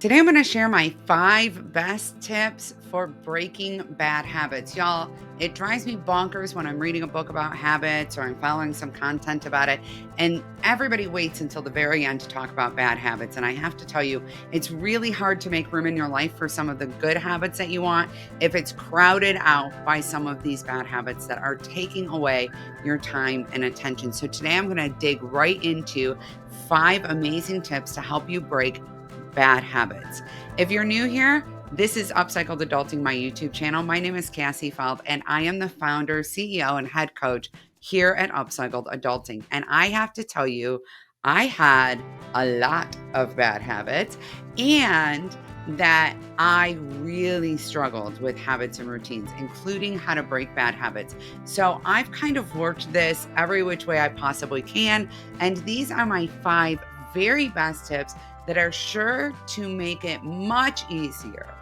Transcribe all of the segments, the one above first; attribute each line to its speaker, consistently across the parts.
Speaker 1: Today, I'm going to share my 5 best tips for breaking bad habits. Y'all, it drives me bonkers when I'm reading a book about habits or I'm following some content about it. And everybody waits until the very end to talk about bad habits. And I have to tell you, it's really hard to make room in your life for some of the good habits that you want if it's crowded out by some of these bad habits that are taking away your time and attention. So today, I'm going to dig right into 5 amazing tips to help you break bad habits. If you're new here, this is Upcycled Adulting, my YouTube channel. My name is Cassie Feld, and I am the founder, CEO, and head coach here at Upcycled Adulting. And I have to tell you, I had a lot of bad habits, and that I really struggled with habits and routines, including how to break bad habits. So I've kind of worked this every which way I possibly can. And these are my 5 very best tips that are sure to make it much easier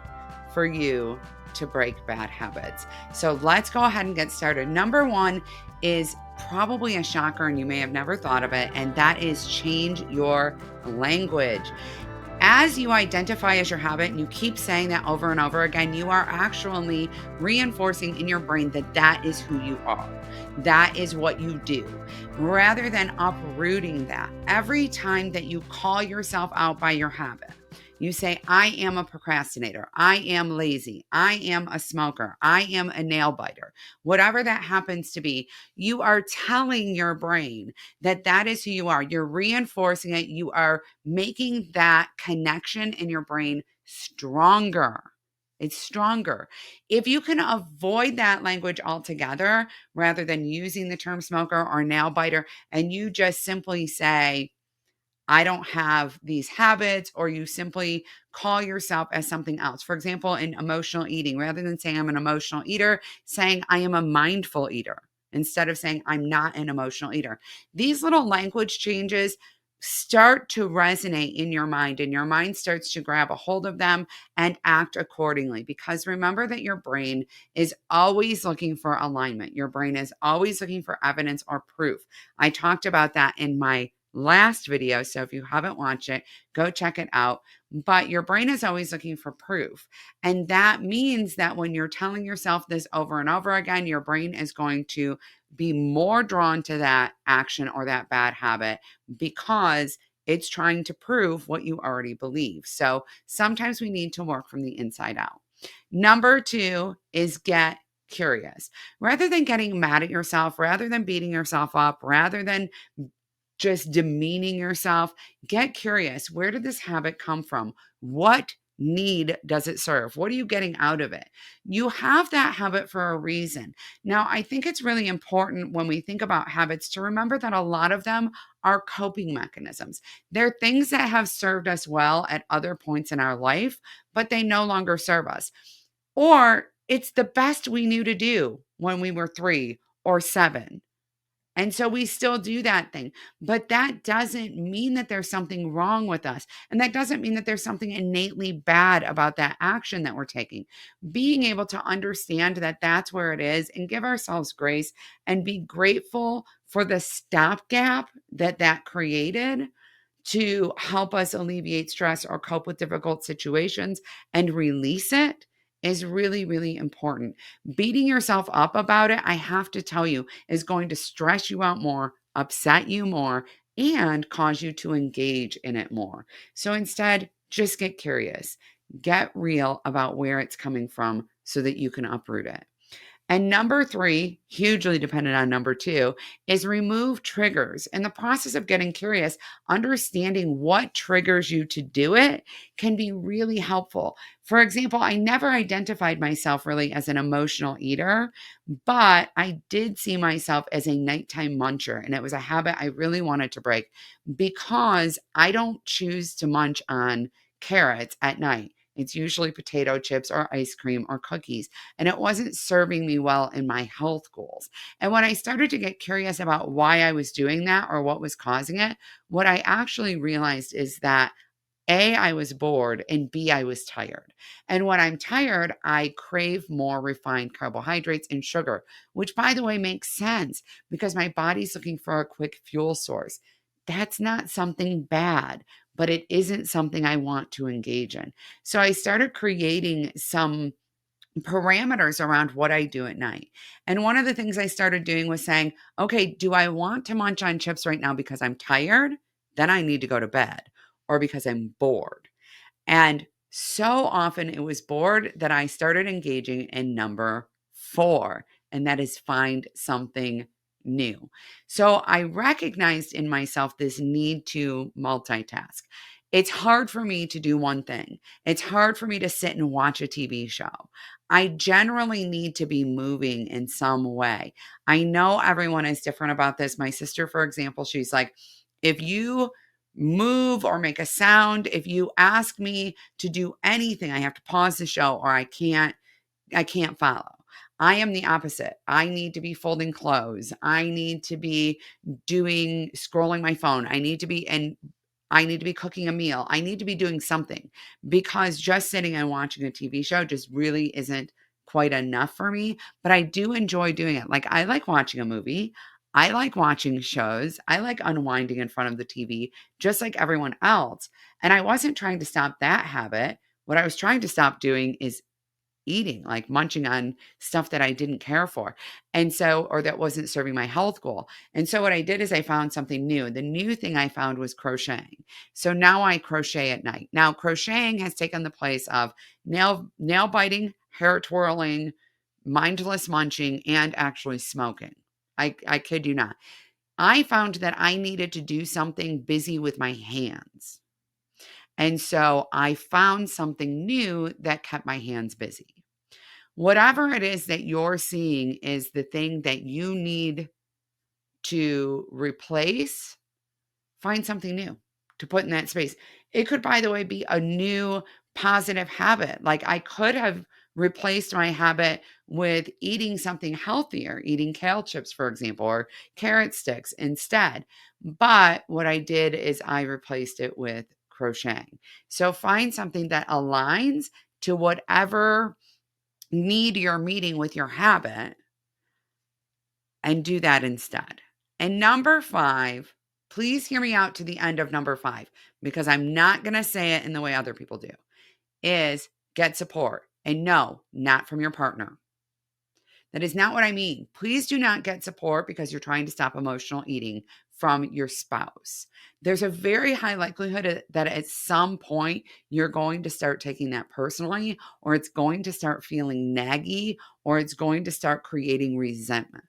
Speaker 1: for you to break bad habits. So let's go ahead and get started. Number 1 is probably a shocker, and you may have never thought of it, and that is change your language. As you identify as your habit and you keep saying that over and over again, you are actually reinforcing in your brain that that is who you are. That is what you do. Rather than uprooting that, every time that you call yourself out by your habit, you say, I am a procrastinator. I am lazy. I am a smoker. I am a nail biter. Whatever that happens to be, you are telling your brain that that is who you are. You're reinforcing it. You are making that connection in your brain stronger. It's stronger. If you can avoid that language altogether, rather than using the term smoker or nail biter, and you just simply say, I don't have these habits, or you simply call yourself as something else. For example, in emotional eating, rather than saying I'm an emotional eater, saying I am a mindful eater instead of saying I'm not an emotional eater. These little language changes start to resonate in your mind, and your mind starts to grab a hold of them and act accordingly. Because remember that your brain is always looking for alignment. Your brain is always looking for evidence or proof. I talked about that in my last video. So if you haven't watched it, go check it out. But your brain is always looking for proof. And that means that when you're telling yourself this over and over again, your brain is going to be more drawn to that action or that bad habit because it's trying to prove what you already believe. So sometimes we need to work from the inside out. Number 2 is get curious. Rather than getting mad at yourself, rather than beating yourself up, rather than just demeaning yourself, get curious. Where did this habit come from? What need does it serve? What are you getting out of it? You have that habit for a reason. Now, I think it's really important when we think about habits to remember that a lot of them are coping mechanisms. They're things that have served us well at other points in our life, but they no longer serve us. Or it's the best we knew to do when we were 3 or 7. And so we still do that thing. But that doesn't mean that there's something wrong with us. And that doesn't mean that there's something innately bad about that action that we're taking. Being able to understand that that's where it is and give ourselves grace and be grateful for the stopgap that that created to help us alleviate stress or cope with difficult situations and release it is really, really important. Beating yourself up about it, I have to tell you, is going to stress you out more, upset you more, and cause you to engage in it more. So instead, just get curious, get real about where it's coming from so that you can uproot it. And number 3, hugely dependent on number 2, is remove triggers. In the process of getting curious, understanding what triggers you to do it can be really helpful. For example, I never identified myself really as an emotional eater, but I did see myself as a nighttime muncher. And it was a habit I really wanted to break because I don't choose to munch on carrots at night. It's usually potato chips or ice cream or cookies, and it wasn't serving me well in my health goals. And when I started to get curious about why I was doing that or what was causing it, what I actually realized is that A, I was bored, and B, I was tired. And when I'm tired, I crave more refined carbohydrates and sugar, which, by the way, makes sense because my body's looking for a quick fuel source. That's not something bad. but it isn't something I want to engage in. So I started creating some parameters around what I do at night. And one of the things I started doing was saying, okay, do I want to munch on chips right now because I'm tired? Then I need to go to bed, or because I'm bored. And so often it was bored that I started engaging in number 4, and that is find something new. So I recognized in myself this need to multitask. It's hard for me to do one thing. It's hard for me to sit and watch a TV show. I generally need to be moving in some way. I know everyone is different about this. My sister, for example, she's like, if you move or make a sound, if you ask me to do anything, I have to pause the show or I can't follow. I am the opposite. I need to be folding clothes. I need to be scrolling my phone. I need to be cooking a meal. I need to be doing something, because just sitting and watching a TV show just really isn't quite enough for me. But I do enjoy doing it. Like, I like watching a movie. I like watching shows. I like unwinding in front of the TV, just like everyone else. And I wasn't trying to stop that habit. What I was trying to stop doing is eating, like munching on stuff that I didn't care for. And so, or that wasn't serving my health goal. And so what I did is I found something new. The new thing I found was crocheting. So now I crochet at night. Now crocheting has taken the place of nail biting, hair twirling, mindless munching, and actually smoking. I kid you not. I found that I needed to do something busy with my hands. And so I found something new that kept my hands busy. Whatever it is that you're seeing is the thing that you need to replace, find something new to put in that space. It could, by the way, be a new positive habit. Like, I could have replaced my habit with eating something healthier, eating kale chips, for example, or carrot sticks instead. But what I did is I replaced it with crocheting. So find something that aligns to whatever need you're meeting with your habit, and do that instead. And number 5, please hear me out to the end of number 5, because I'm not going to say it in the way other people do, is get support. And no, not from your partner. That is not what I mean. Please do not get support because you're trying to stop emotional eating from your spouse. There's a very high likelihood that at some point you're going to start taking that personally, or it's going to start feeling naggy, or it's going to start creating resentment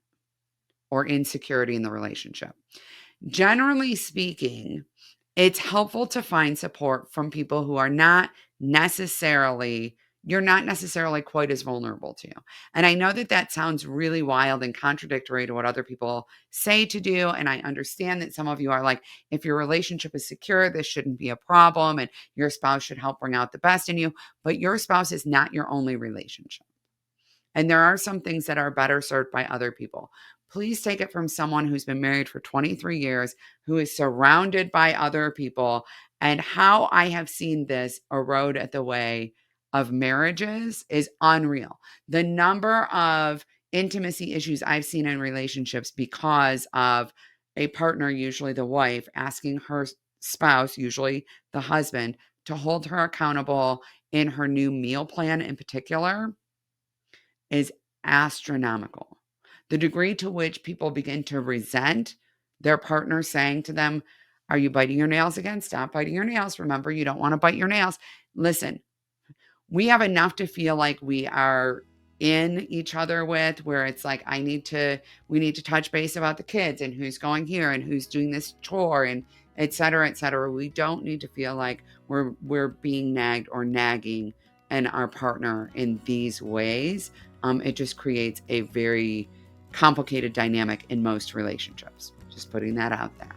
Speaker 1: or insecurity in the relationship. Generally speaking, it's helpful to find support from people who are not necessarily you're not necessarily quite as vulnerable to. And I know that that sounds really wild and contradictory to what other people say to do. And I understand that some of you are like, if your relationship is secure, this shouldn't be a problem, and your spouse should help bring out the best in you. But your spouse is not your only relationship. And there are some things that are better served by other people. Please take it from someone who's been married for 23 years, who is surrounded by other people, and how I have seen this erode at the way of marriages is unreal. The number of intimacy issues I've seen in relationships because of a partner, usually the wife, asking her spouse, usually the husband, to hold her accountable in her new meal plan in particular is astronomical. The degree to which people begin to resent their partner saying to them, "Are you biting your nails again? Stop biting your nails. Remember, you don't want to bite your nails." Listen, we have enough to feel like we are in each other with, where it's like, we need to touch base about the kids and who's going here and who's doing this chore and et cetera, et cetera. We don't need to feel like we're being nagged or nagging and our partner in these ways. It just creates a very complicated dynamic in most relationships. Just putting that out there.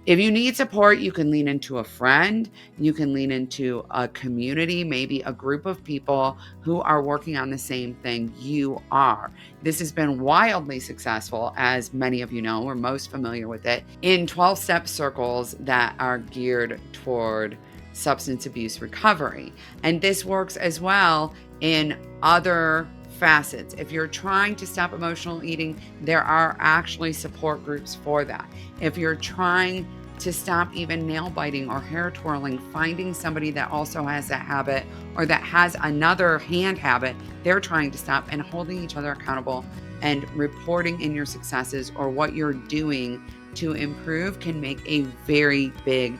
Speaker 1: If you need support, you can lean into a friend. You can lean into a community, maybe a group of people who are working on the same thing you are. This has been wildly successful, as many of you know. We're most familiar with it in 12-step circles that are geared toward substance abuse recovery. And this works as well in other facets. If you're trying to stop emotional eating, there are actually support groups for that. If you're trying to stop even nail biting or hair twirling, finding somebody that also has that habit or that has another hand habit they're trying to stop, and holding each other accountable and reporting in your successes or what you're doing to improve can make a very big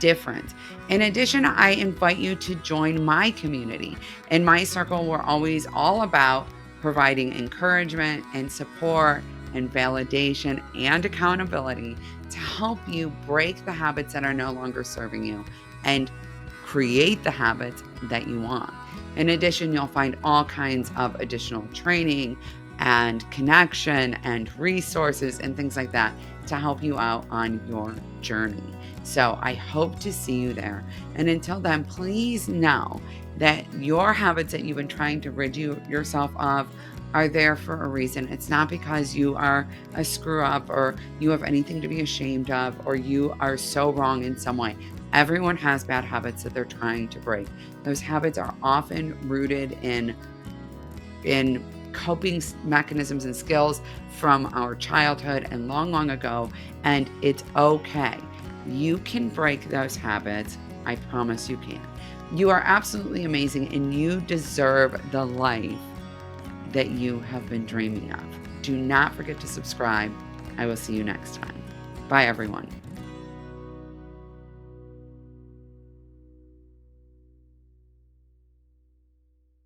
Speaker 1: difference. In addition, I invite you to join my community. In my circle, we're always all about providing encouragement and support and validation and accountability to help you break the habits that are no longer serving you and create the habits that you want. In addition, you'll find all kinds of additional training and connection and resources and things like that to help you out on your journey. So I hope to see you there. And until then, please know that your habits that you've been trying to rid yourself of are there for a reason. It's not because you are a screw up or you have anything to be ashamed of or you are so wrong in some way. Everyone has bad habits that they're trying to break. Those habits are often rooted in coping mechanisms and skills from our childhood and long, long ago. And it's okay. You can break those habits. I promise you can. You are absolutely amazing and you deserve the life that you have been dreaming of. Do not forget to subscribe. I will see you next time. Bye, everyone.